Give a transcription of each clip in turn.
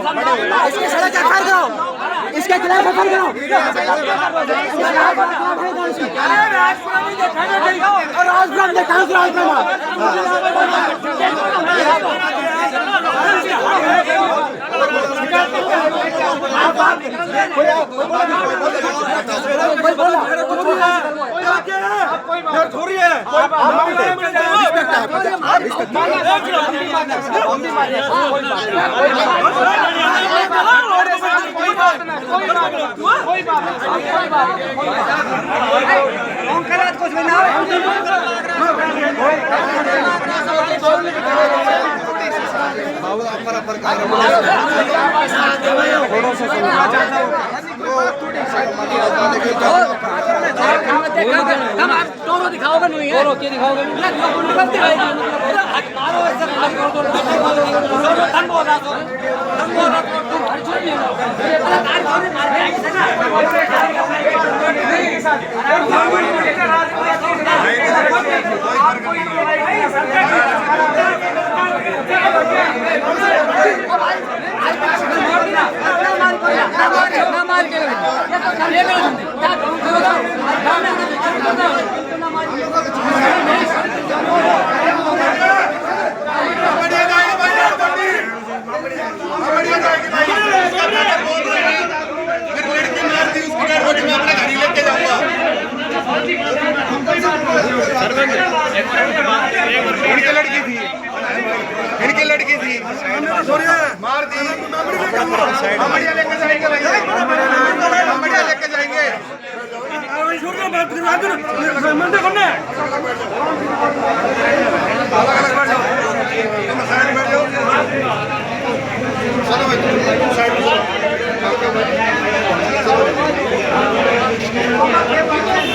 इसके सड़क एफआईआर करो, इसके खिलाफ एफआईआर करो। और राजपुरा देखा है राजपुरा थोड़ी है दिखाओगे नहीं है दिखाओगे इनकी लड़की थी मार दी। बढ़िया लेके जाएंगे बढ़िया लेके जाएंगे।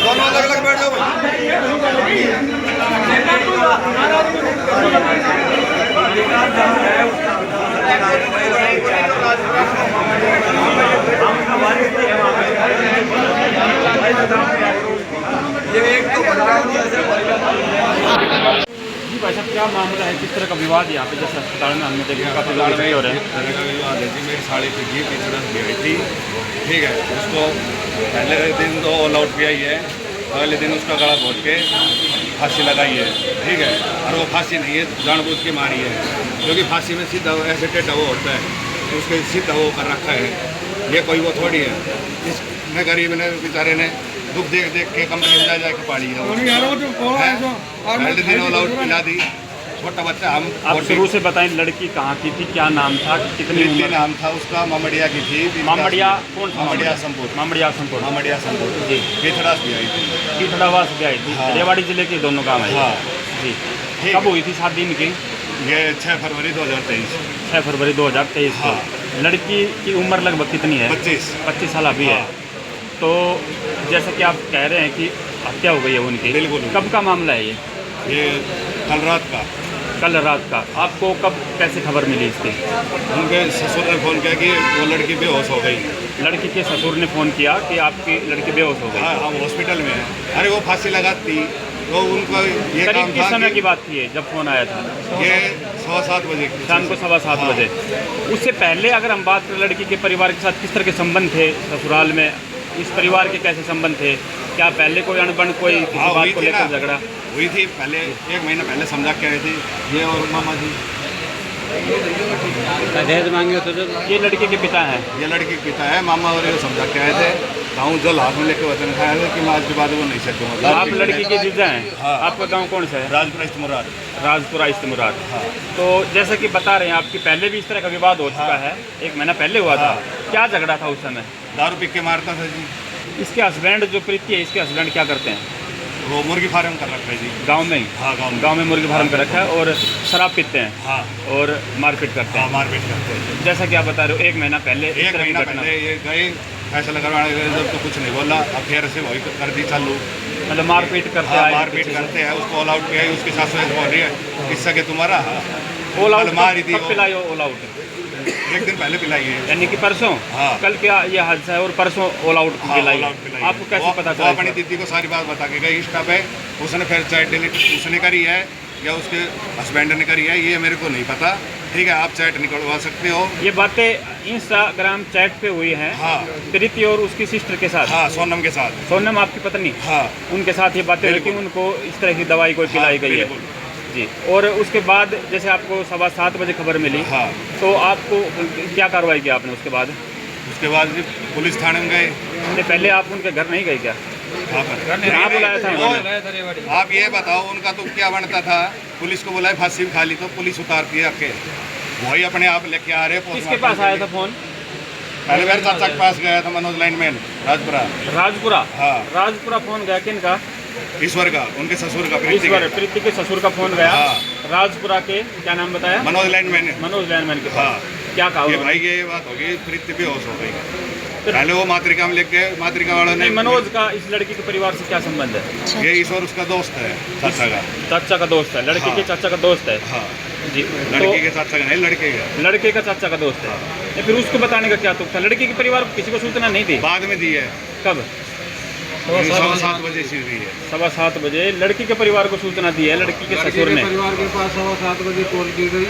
दोनों अलग अलग बैठ जाओ। जी भाई साहब, क्या मामला है, किस तरह का विवाद यहाँ पे जैसे अस्पताल में हमने देखा काफी लोग भी हो रहे हैं। तरह का विवाद है जी। मेरी साड़ी पे घी पिछड़ा भी आई थी, ठीक है। उसको पहले दिन तो ऑल आउट भी आई है, अगले दिन उसका गला घोट के फांसी लगाई है, ठीक है। और वो फांसी नहीं है, जानबूझ के मारी है, क्योंकि फांसी में सीधा ऐसे टेढ़ा वो होता है तो उसके सीधा वो कर रखा है। ये कोई वो थोड़ी है। इसमें गरीब ने बेचारे ने दुख देख देख के कंपनी में जा के पाली है। पहले दिन ऑल आउट पिला दी। छोटा बच्चा हम आप शुरू से बताएं, लड़की कहाँ की थी, क्या नाम था, कितनी उम्र नाम था उसका? मामड़िया की थी। मामड़िया कौन? मामड़िया संपूर। मामड़िया संपूर। मामड़िया संपूर जी। केथड़ा से आई थी। केथड़ावास से आई थी। हाँ। रेवाड़ी जिले के दोनों गाँव है। हाँ जी। ठीक। कब हुई थी शादी इनकी? ये 6 फरवरी 2023। 6 फरवरी 2023 को। लड़की की उम्र लगभग कितनी है? 25 साल अभी है। तो जैसा कि आप कह रहे हैं कि हत्या हो गई है उनकी, बिल्कुल। कब का मामला है ये कल रात का। कल रात का। आपको कब कैसे खबर मिली इसकी? उनके ससुर ने फ़ोन किया कि वो लड़की बेहोश हो गई। लड़की के ससुर ने फ़ोन किया कि आपकी लड़की बेहोश हो गई। हाँ, हम हॉस्पिटल में हैं। अरे वो फांसी लगाती तो उनका ये काम करीब था। किस समय की बात थी ये जब फ़ोन आया था? ये 7:15 बजे शाम को 7:15 बजे। उससे पहले अगर हम बात करें, लड़की के परिवार के साथ किस तरह के संबंध थे ससुराल में? इस परिवार के कैसे संबंध थे? क्या पहले कोई अनबन, कोई किसी बात को लेकर झगड़ा हुई थी? पहले 1 महीना पहले समझा के आई थी ये और मामा जी। दहेज मांगे तो ये लड़के के पिता हैं? ये लड़की के पिता है। मामा और ये समझा के आए थे। गाँव जल हाथ में लेके वचन खाया था कि मैं आज के बाद वो नहीं सकूँगा। आप लड़की के जीजा हैं? हाँ। आपका गाँव कौन सा है? राजपुरा इस्तेमाल। राजपुरा इस्तेमाल। हाँ। तो जैसा कि बता रहे हैं, आपकी पहले भी इस तरह का विवाद हो चुका है, 1 महीना पहले हुआ था। क्या झगड़ा था उस समय? दारू पी के मारता था जी। इसके हस्बैंड जो प्रीति है, इसके हस्बैंड क्या करते हैं? वो मुर्गी फार्म कर रखा है जी। गांव में ही? हाँ, गांव में मुर्गी फार्म कर रखा है और शराब पीते हैं। हाँ। और मारपीट करते हैं। हाँ, मारपीट करते हैं। जैसा कि आप बता रहे हो, 1 महीना पहले इस 1 तरह की महीना घटना। पहले ये गए फैसला करवाने गए, जब तो कुछ नहीं बोला। अब फिर से वही कर दी चालू। मतलब मारपीट करते हाँ, हैं? मारपीट करते हैं। उसको ऑल आउट किया है। उसकी सासू बोल रही है किस्सा के तुम्हारा ऑल आउट मारी थी। कब पिलाई ऑल आउट? 1 दिन पहले पिलाई है। यानी कि परसों? हाँ। कल क्या ये हादसा है और परसों ऑल आउट हाँ, पिलाई all है? out पिलाई है। आपको कैसे पता वो चला? अपनी दीदी को सारी बात बता के गई इंस्टा पे। उसने फिर चाहे डिलीट उसने करी है या उसके हस्बैंड ने करी है, ये मेरे को नहीं पता। ठीक है, आप चैट निकलवा सकते हो। ये बातें इंस्टाग्राम चैट पे हुई हैं। हाँ प्रीति और उसकी सिस्टर के साथ। हाँ, सोनम के साथ। सोनम आपकी पत्नी? हाँ, उनके साथ ये बातें हुई कि उनको इस तरह की दवाई कोई पिलाई गई है जी। और उसके बाद जैसे आपको 7:15 बजे खबर मिली, हाँ, तो आपको क्या कार्रवाई की आपने उसके बाद? उसके बाद जी पुलिस थाने में गए। नहीं, पहले आप उनके घर नहीं गए क्या? कहाँ बुलाया था उन्होंने? आप ये बताओ, उनका तो क्या बनता था? पुलिस को बुलाए, फांसी भी खा ली तो पुलिस उतारती है आके, वही अपने आप लेके आ रहे। किसके पास आया था फोन? पहले मेरे चाचा के पास गया था, मनोज लाइनमैन, राजपुरा। राजपुरा? हाँ, राजपुरा फोन गया किन का? ईश्वर का, उनके ससुर का, प्रीति के ससुर का फोन गया। हाँ। राजपुरा के क्या नाम बताया? मनोज लाइनमैन। मनोज लाइनमैन के पास। हाँ, क्या कहा ये उन्होंने? भाई ये बात होगी, प्रीति बेहोश हो गई। पहले वो मातृका में लेके गए, मातृका वालों ने। नहीं, मनोज का इस लड़की के परिवार से क्या संबंध है? ये ईश्वर उसका दोस्त है, चाचा का। चाचा का दोस्त है, लड़के के चाचा का दोस्त है। हाँ जी। लड़की के चाचा का नहीं, लड़के का। लड़के का चाचा का दोस्त है। नहीं, फिर उसको बताने का क्या तुक था? लड़के के परिवार को किसी को सूचना नहीं दी? बाद में दी है। कब? 7:15 बजे से दी है। 7:15 बजे लड़की के परिवार को सूचना दी है, लड़की के ससुर ने। परिवार के पास 7:15 बजे कॉल की गई।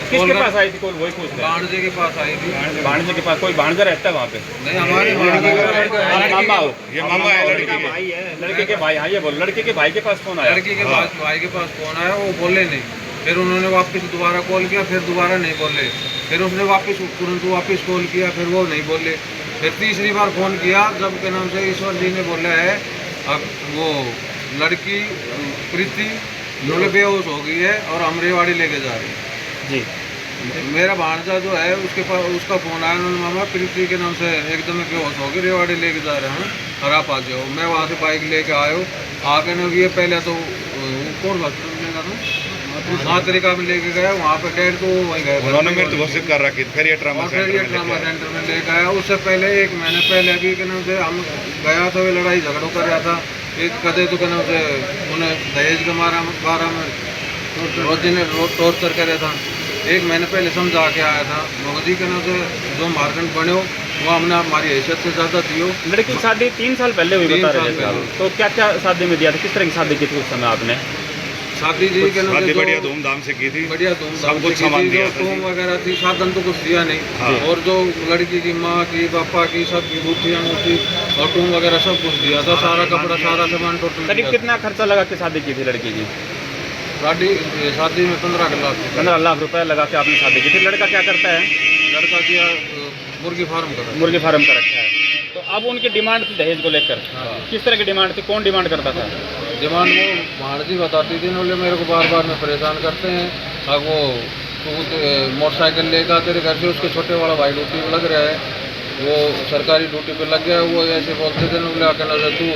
किसके पास आई थी कॉल? वही पूछ रहे हैं। भाणजे के पास आई थी। भाणजे के पास? कोई भाणजा रहता है वहाँ पे? नहीं, हमारे आप मामा हो? ये मामा है लड़की के। भाई है लड़के के भाई। हाँ, ये बोल, लड़के के भाई के पास फोन आया? लड़की के पास, भाई के पास फोन आया, वो बोले नहीं। फिर उन्होंने वापस दोबारा कॉल किया, फिर दोबारा नहीं बोले। फिर उसने वापस तुरंत वापस कॉल किया, फिर वो नहीं बोले। फिर तीसरी बार फोन किया, जब के नाम से ईश्वर जी ने बोला है अब वो लड़की प्रीति बेहोश हो गई है और हम रेवाड़ी लेके जा रहे हैं जी। मेरा भांजा जो है उसके पास, उसका फोन आया, उन्होंने मामा प्रीति के नाम से एकदम बेहोश हो गई, रेवाड़ी लेके जा रहे हैं, और आप आ जाओ। मैं वहाँ से बाइक लेके आयो, आके ने ये पहले तो कौन मातृका में लेके गया, वहाँ पे डेढ़ तो वहीं गए, उन्होंने मृत्यु घोषित कर रखी, फिर ये ट्रामा सेंटर में लेके आया। उससे पहले 1 महीने पहले अभी के नाम से हम गया था, वे लड़ाई झगड़ों कर रहा था। एक कदे तो के नाम से उन्हें दहेज के बारे में रोजी ने टॉर्चर करे था। 1 महीने पहले समझा के आया था, मोदी के नाम से जो मार्केट बने हो वो हमने हमारी हैसियत से ज़्यादा दियो। लड़की की शादी 3 साल पहले हुई बता रहे थे आप। तो क्या क्या शादी में दिया था? किस तरह की शादी की थी उस समय आपने? शादी जी के नाम से बढ़िया धूमधाम से की थी, बढ़िया धूमधाम कुछ सामान दिया था, टूम वगैरह थी, साधन तो कुछ दिया नहीं। हाँ। और जो लड़की की माँ की, पापा की, सब की बूटियाँ थी और टूम वगैरह सब कुछ दिया था, सारा कपड़ा, सारा सामान टोटल। करीब कितना खर्चा लगा के शादी की थी लड़की की? शादी में 15 लाख। 15 लाख रुपए लगा के आपने शादी की थी। लड़का क्या करता है? लड़का किया मुर्गी फार्म का। मुर्गी फार्म का रखा है। तो अब उनकी डिमांड थी दहेज को लेकर। किस तरह की डिमांड थी? कौन डिमांड करता था? डिमांड वो भाणजी बताती थी, बोले मेरे को बार बार में परेशान करते हैं। अब वो मोटरसाइकिल लेकर तेरे घर से, उसके छोटे वाला भाई ड्यूटी पे लग रहा है, वो सरकारी ड्यूटी पे लग गया। वो ऐसे बोलते थे, बोले आकर तू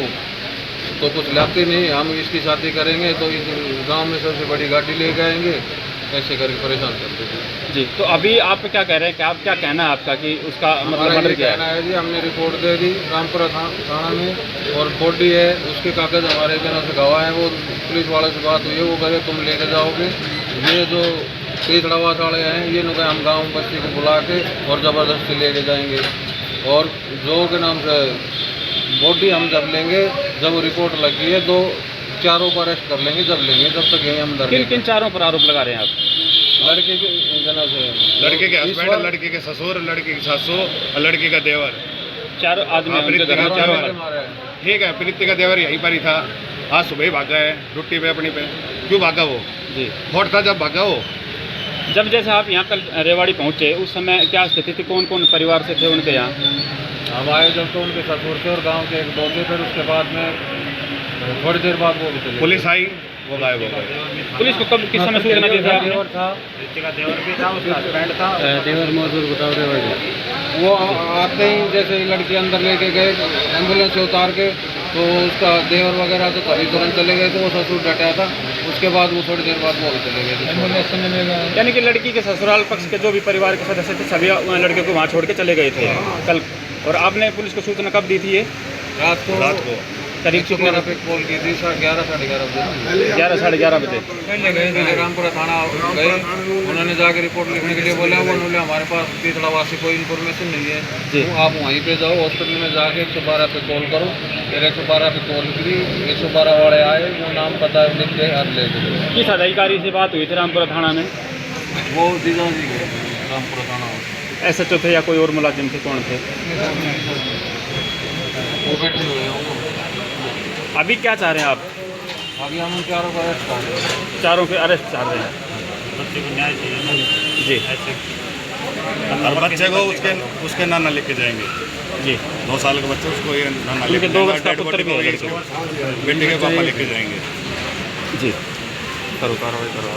तो कुछ लाते नहीं, हम इसकी शादी करेंगे तो इस गांव में सबसे बड़ी गाड़ी लेके आएंगे, ऐसे करके परेशान करते थे जी। तो अभी आप क्या कह रहे हैं कि आप क्या कहना है आपका कि उसका मतलब मर्डर किया कहना है जी? हमने रिपोर्ट दे दी रामपुरा थाना में, और बॉडी है उसके कागज हमारे के नाम से गवाह है। वो पुलिस वालों से बात हुई है, वो कहे तुम लेके जाओगे। ये जो तीसड़ावास वाले हैं, ये लोग हम गाँव बस्ती को बुला के और ज़बरदस्ती लेके जाएंगे। और जो के नाम से बॉडी हम जब लेंगे, जब रिपोर्ट लगी है, 2-4 को अरेस्ट कर लेंगे, जब लेंगे, जब तक यहीं हम डर। किन 4 पर आरोप लगा रहे हैं आप? लड़के के से, लड़के के हस्बैंड, लड़के के ससुर, लड़के की सासू और लड़के का देवर। 4 आदमी उनके घर में 4 पर। ठीक है, प्रीति का देवर यहीं पर ही था। आज सुबह ही भागा है ड्यूटी पे अपनी पे। क्यों भागा वो? जी। फोर्ट था जब भागा वो। जब जैसे आप यहाँ कल रेवाड़ी पहुँचे, उस समय क्या स्थिति थी? कौन कौन परिवार से थे उनके यहाँ? हम आए जब तो उनके ससुर थे और गांव के 1-2 थे। फिर उसके बाद में थोड़ी देर बाद वो भी चले। पुलिस आई, वो गायब हो गए। पुलिस को कब किस समय सूचना दी थी आपने? देवर था, देवर भी था, उसका हस्बैंड था। देवर मौजूद बताओ देवर। वो आते ही जैसे लड़की अंदर लेके गए एम्बुलेंस से उतार के, तो उसका देवर वगैरह तो तभी तुरंत चले गए, तो वो ससुर डटा था। उसके बाद वो थोड़ी देर बाद वो भी चले गए। यानी कि लड़की के ससुराल पक्ष के जो भी परिवार के सदस्य थे सभी लड़के को वहाँ छोड़ के चले गए थे कल। और आपने पुलिस को सूचना कब दी थी ये? रात को करीब 112 पे कॉल की थी, 11 साढ़े 11 बजे। 11 साढ़े 11 बजे पहले रामपुरा थाना गए, उन्होंने जाके रिपोर्ट लिखने के लिए बोला। वो बोले हमारे पास तीसड़ावासी कोई इन्फॉर्मेशन नहीं है जी। तो आप वहीं पे जाओ, हॉस्पिटल में जाके 112 पे कॉल करो। फिर 112 पे कॉल की, 112 वाले आए, वो नाम पता लिख के हाथ ले गए। किस अधिकारी से बात हुई थी रामपुरा थाना में? वो दीदा जी के रामपुरा थाना में। SHO थे या कोई और मुलाजिम थे, कौन थे? वो बैठे हुए हैं। अभी क्या चाह रहे हैं आप? आगे हम चारों को अरेस्ट कर रहे हैं। चारों के अरेस्ट चाह रहे हैं? बच्चे को न्याय चाहिए ना जी ऐसे। और बच्चे को उसके नाना लेके जाएंगे। जी 2 साल का बच्चा, उसको ये नाना उनके लेके 2 जाएंगे। वर्ष का डेड पुत्र बॉडी भी को है ये लड़के। बेटे के पापा लेके जाएंगे। जी करो कार्रवाई करो।